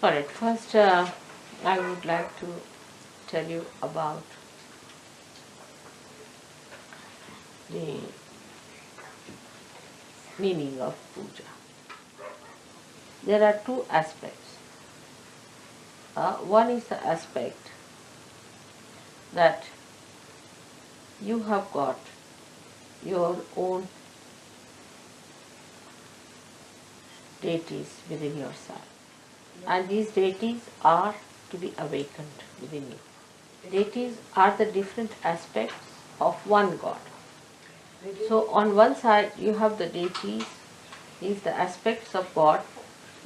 Correct. First, I would like to tell you about the meaning of puja. There are two aspects. One is the aspect that you have got your own deities within yourself, and these deities are to be awakened within you. Deities are the different aspects of one God. So on one side you have the deities, is the aspects of God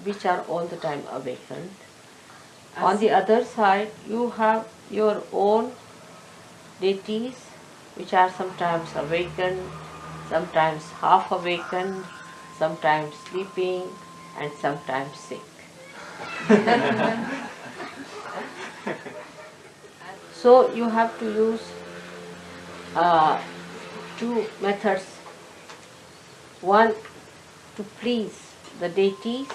which are all the time awakened. On the other side you have your own deities which are sometimes awakened, sometimes half awakened, sometimes sleeping, and sometimes sick. So you have to use two methods. One, to please the deities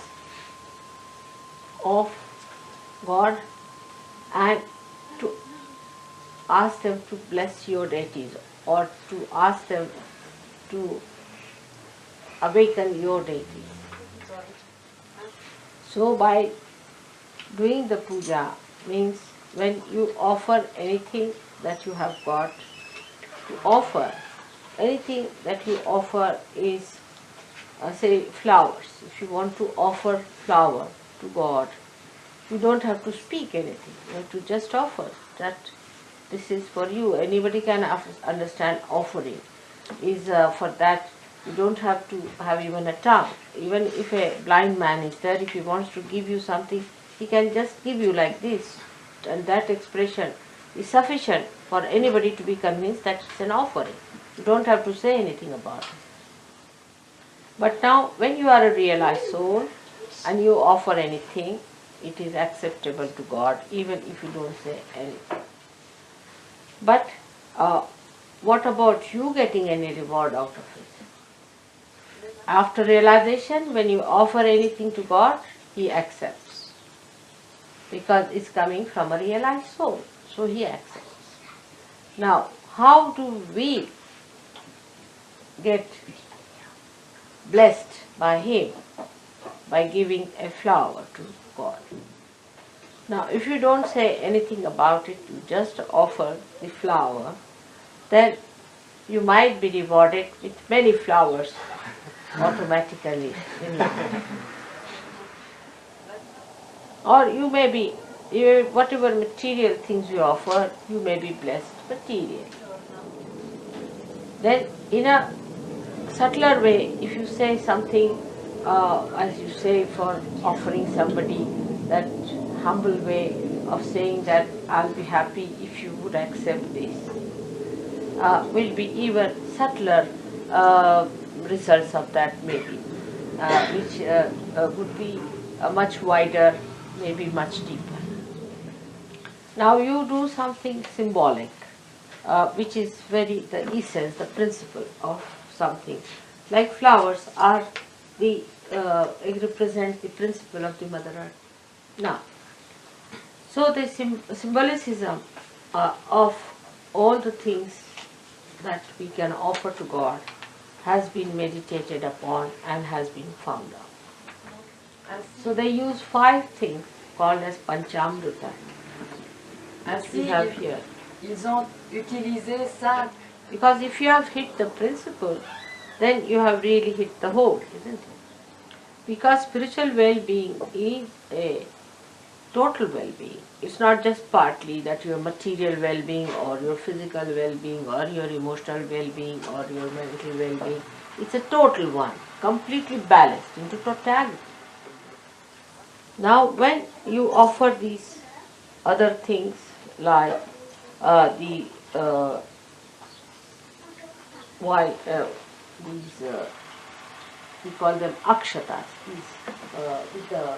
of God, and to ask them to bless your deities, or to ask them to awaken your deities. So by doing the puja means when you offer anything that you have got, to offer anything that you offer is say flowers. If you want to offer flower to God, you don't have to speak anything. You have to just offer that this is for you. Anybody can understand offering is for that. You don't have to have even a tongue. Even if a blind man is there, if he wants to give you something, he can just give you like this, and that expression is sufficient for anybody to be convinced that it's an offering. You don't have to say anything about it. But now when you are a realized soul and you offer anything, it is acceptable to God even if you don't say anything. But what about you getting any reward out of it? After realization, when you offer anything to God, He accepts. Because it's coming from a realized soul, so He accepts. Now, how do we get blessed by Him? By giving a flower to God. Now, if you don't say anything about it, you just offer the flower, then you might be rewarded with many flowers automatically. Or you may be, whatever material things you offer, you may be blessed materially. Then in a subtler way, if you say something, as you say for offering somebody, that humble way of saying that I'll be happy if you would accept this, will be even subtler results of that maybe, which would be much wider, maybe much deeper. Now you do something symbolic, which is very the essence, the principle of something. Like flowers are the represent the principle of the Mother Earth. Now, so the symbolicism of all the things that we can offer to God has been meditated upon and has been found out. So they use 5 things called as Panchamrita, as we have here. Ils ont utilisé ça. Because if you have hit the principle, then you have really hit the whole, isn't it? Because spiritual well-being is a total well-being. It's not just partly that your material well-being or your physical well-being or your emotional well-being or your mental well-being. It's a total one, completely balanced into totality. Now when you offer these other things like these we call them akshatas, these with the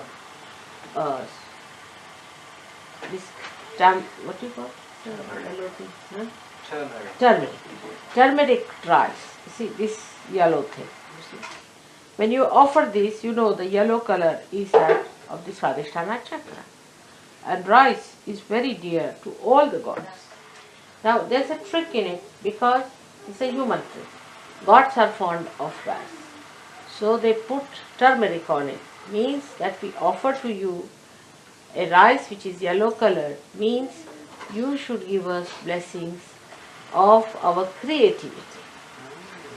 this what do you call yellow thing? Huh? Turmeric rice. You see this yellow thing. You see? When you offer this, you know the yellow color is that of the Swadhisthana chakra. And rice is very dear to all the gods. Now there's a trick in it because it's a human trick. Gods are fond of rice. So they put turmeric on it. Means that we offer to you a rice which is yellow colored, means you should give us blessings of our creativity.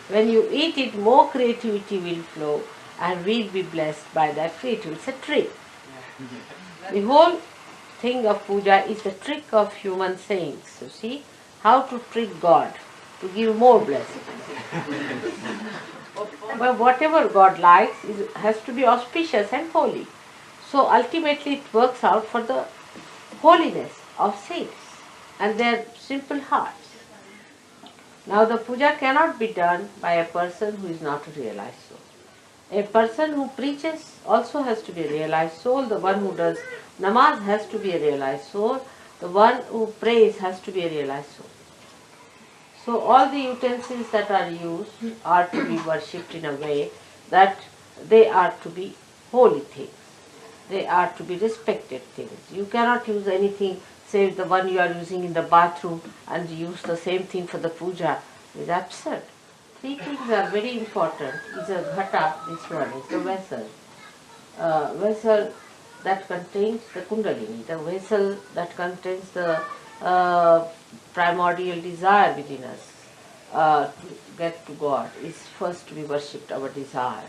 When you eat it, more creativity will flow and we'll be blessed by that creativity. It's a trick. The whole thing of puja is the trick of human sayings. You see, how to trick God to give more blessings. But whatever God likes has to be auspicious and holy. So ultimately it works out for the holiness of saints and their simple hearts. Now the puja cannot be done by a person who is not a realized soul. A person who preaches also has to be a realized soul. The one who does namaz has to be a realized soul. The one who prays has to be a realized soul. So all the utensils that are used are to be worshipped in a way that they are to be holy things. They are to be respected things. You cannot use anything save the one you are using in the bathroom and use the same thing for the puja. It is absurd. Three things are very important. Is a ghata, this one is the vessel. Vessel that contains the kundalini, the vessel that contains the primordial desire within us to get to God is first to be worshipped, our desire.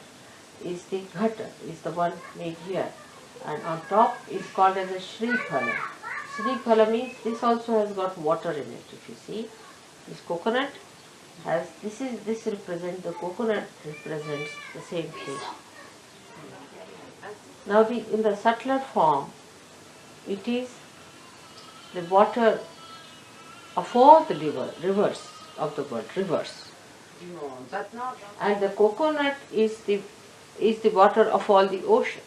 Is the ghata, is the one made here. And on top is called as a Shri phala. Shri phala means this also has got water in it, if you see. This coconut has, this represents, the coconut represents the same thing. Now in the subtler form, it is the water of all the rivers of the world, rivers. And the coconut is the water of all the oceans.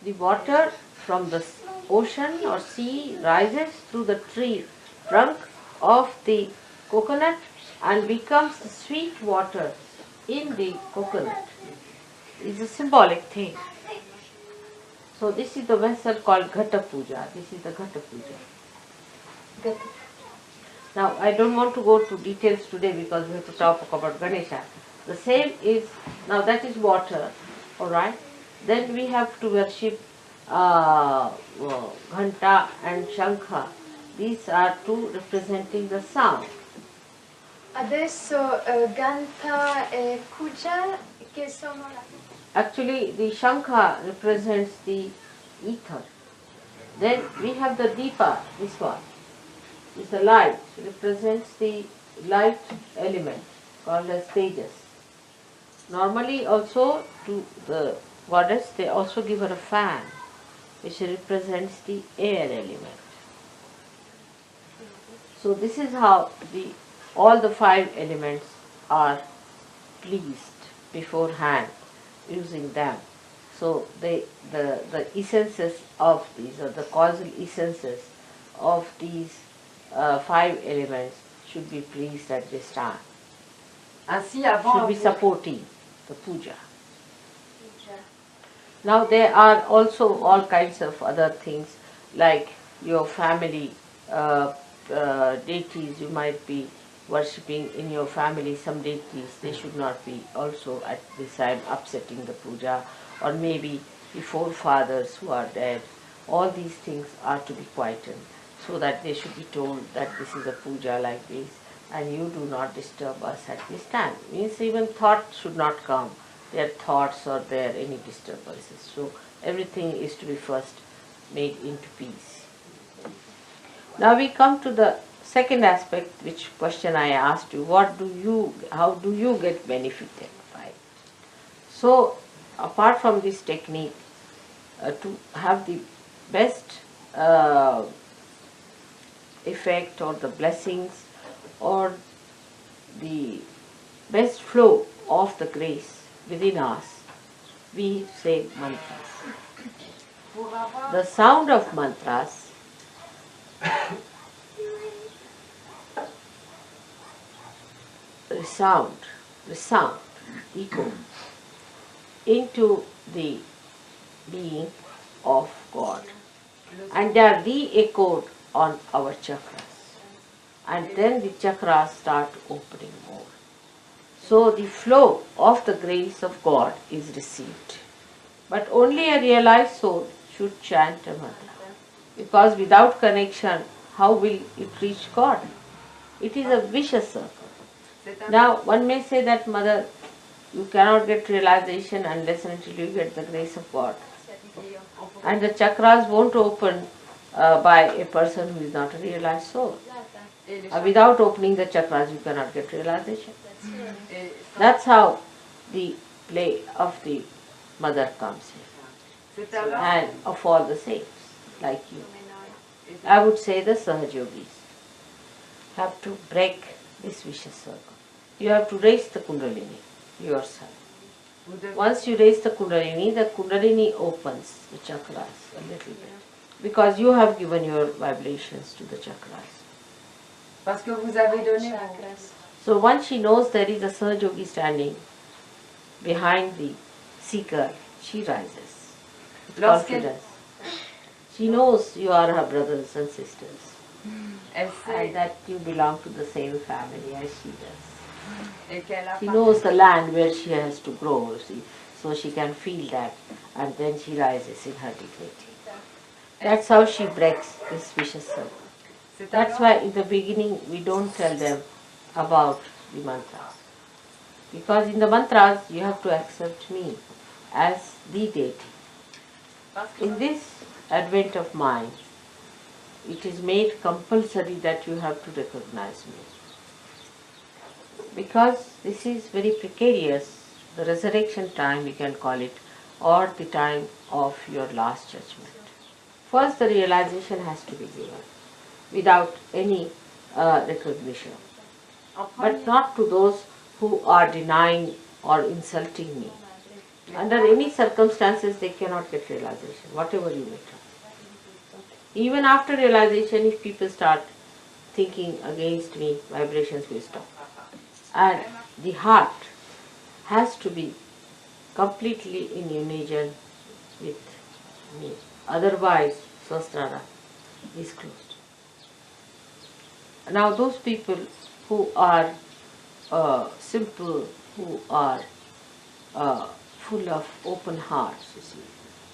The water from the ocean or sea rises through the tree trunk of the coconut and becomes the sweet water in the coconut. It's a symbolic thing. So this is the vessel called Ghata Puja. This is the Ghata Puja. Now I don't want to go to details today because we have to talk about Ganesha. The same is, now that is water, alright. Then we have to worship Ghanta and Shankha. These are two representing the sound. Adesso Ganta e Puja che sono la... Actually the Shankha represents the ether. Then we have the Deepa, this one. Is the light, represents the light element called as Tejas. Normally also to the goddess they also give her a fan which represents the air element. So this is how all the five elements are pleased beforehand using them. So the essences of these, or the causal essences of these five elements should be pleased at this time. Ainsi, Should be supporting the puja. Now there are also all kinds of other things like your family deities you might be worshipping in your family, some deities, they should not be also at this time upsetting the puja, or maybe the forefathers who are dead. All these things are to be quietened so that they should be told that this is a puja like this and you do not disturb us at this time. Means even thought should not come, their thoughts or their any disturbances. So everything is to be first made into peace. Now we come to the second aspect, which question I asked you, how do you get benefited by it? So apart from this technique, to have the best effect or the blessings or the best flow of the grace within us, we say mantras. The sound of mantras resound, echo into the being of God, and they are re-echoed on our chakras, and then the chakras start opening more. So the flow of the grace of God is received. But only a realized soul should chant a mantra, because without connection, how will it reach God? It is a vicious circle. Now, one may say that, Mother, you cannot get realization unless and until you get the grace of God. And the chakras won't open by a person who is not a realized soul. Without opening the chakras, you cannot get realization. That's how the play of the Mother comes here. And of all the saints, like you. I would say the Sahaja yogis have to break this vicious circle. You have to raise the Kundalini yourself. Once you raise the Kundalini opens the chakras a little bit. Because you have given your vibrations to the chakras. Parce que vous avez donné So once she knows there is a Sahaja yogi standing behind the seeker, she rises with confidence. She knows you are her brothers and sisters, and that you belong to the same family as she does. She knows the land where she has to grow, see, so she can feel that, and then she rises in her dignity. That's how she breaks this vicious circle. That's why in the beginning we don't tell them about the mantras. Because in the mantras you have to accept me as the deity. In this advent of mind, it is made compulsory that you have to recognize me. Because this is very precarious, the resurrection time we can call it, or the time of your last judgment. First the realization has to be given without any recognition. But not to those who are denying or insulting me. Under any circumstances they cannot get realization, whatever you may try. Even after realization, if people start thinking against me, vibrations will stop. And the heart has to be completely in unison with me. Otherwise, Swastrara is closed. Now those people who are simple, who are full of open hearts, you see,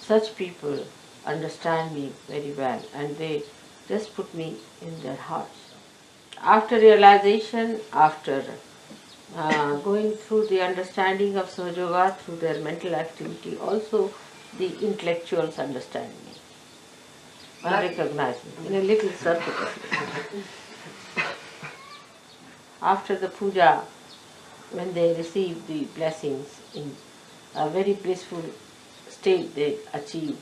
such people understand me very well and they just put me in their hearts. After realization, after going through the understanding of Sahaja Yoga through their mental activity, also the intellectuals understand me and recognize me in a little circle. After the puja, when they receive the blessings in a very blissful state they achieve,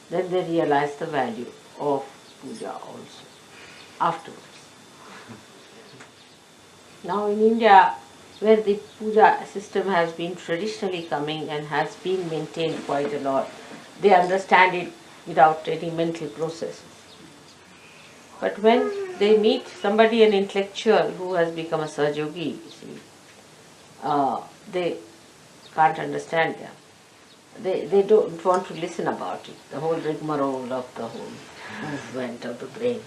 then they realize the value of puja also afterwards. Now in India, where the puja system has been traditionally coming and has been maintained quite a lot, they understand it without any mental processes. But when they meet somebody, an intellectual who has become a Sahaja yogi, you see, they can't understand them. They don't want to listen about it, the whole rigmarole of the whole movement of the brain.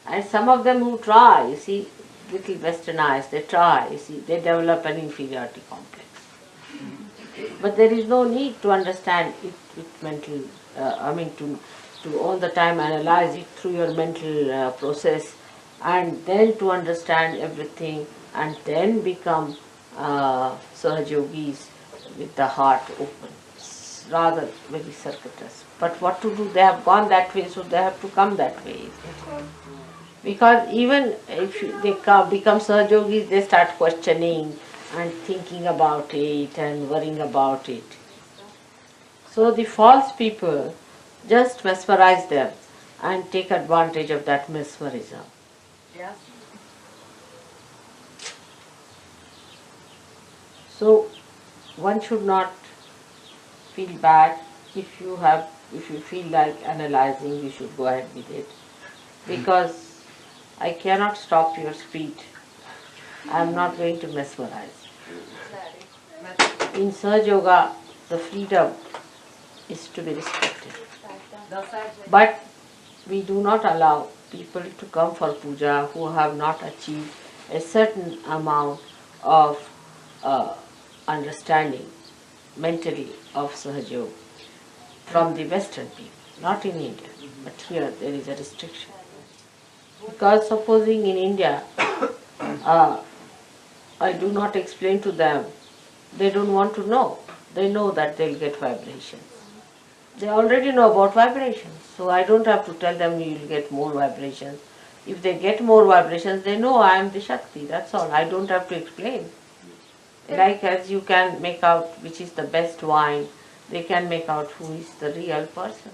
And some of them who try, you see, little westernized, they try, you see, they develop an inferiority complex. But there is no need to understand it with mental, to all the time analyze it through your mental process and then to understand everything and then become Sahaja yogis with the heart open. It's rather very circuitous. But what to do? They have gone that way, so they have to come that way. Because even if they become Sahaja yogis, they start questioning and thinking about it and worrying about it. So the false people just mesmerize them and take advantage of that mesmerism. Yes. So one should not feel bad. If you feel like analyzing, you should go ahead with it. Because I cannot stop your speed. I am not going to mesmerize. In Sahaja Yoga, the freedom is to be respected. Dans ça, But we do not allow people to come for puja who have not achieved a certain amount of understanding mentally of Sahaja from the Western people, not in India, but here there is a restriction. Because supposing in India, I do not explain to them, they don't want to know. They know that they'll get vibrations. They already know about vibrations, so I don't have to tell them you'll get more vibrations. If they get more vibrations, they know I am the Shakti, that's all. I don't have to explain. Like as you can make out which is the best wine, they can make out who is the real person.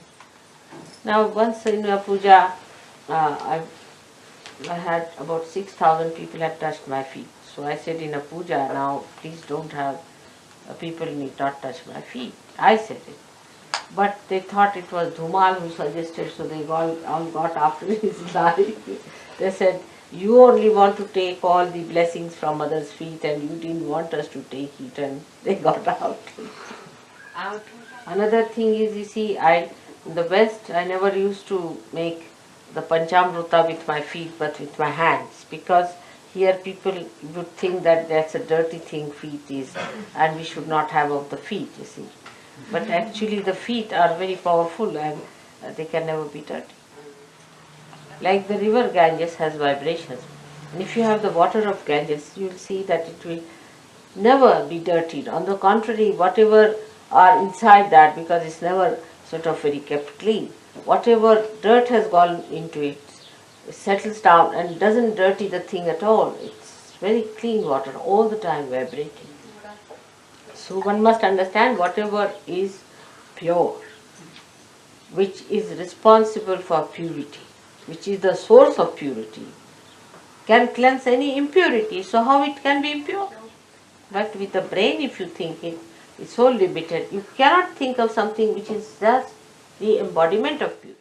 Now once in a puja, I had about 6,000 people had touched my feet. So I said in a puja, now please don't have, people need not touch my feet. I said it. But they thought it was Dhumal who suggested, so they all got after his life. They said, you only want to take all the blessings from others' feet and you didn't want us to take it, and they got out. Another thing is, you see, in the West, I never used to make the Panchamrita with my feet but with my hands, because here people would think that that's a dirty thing feet is and we should not have of the feet, you see. But actually the feet are very powerful and they can never be dirty. Like the river Ganges has vibrations. And if you have the water of Ganges, you will see that it will never be dirtied. On the contrary, whatever are inside that, because it's never sort of very kept clean, whatever dirt has gone into it, it settles down and doesn't dirty the thing at all. It's very clean water, all the time vibrating. So one must understand whatever is pure, which is responsible for purity, which is the source of purity, can cleanse any impurity. So how it can be impure? But with the brain, if you think it, it's so limited. You cannot think of something which is just the embodiment of purity.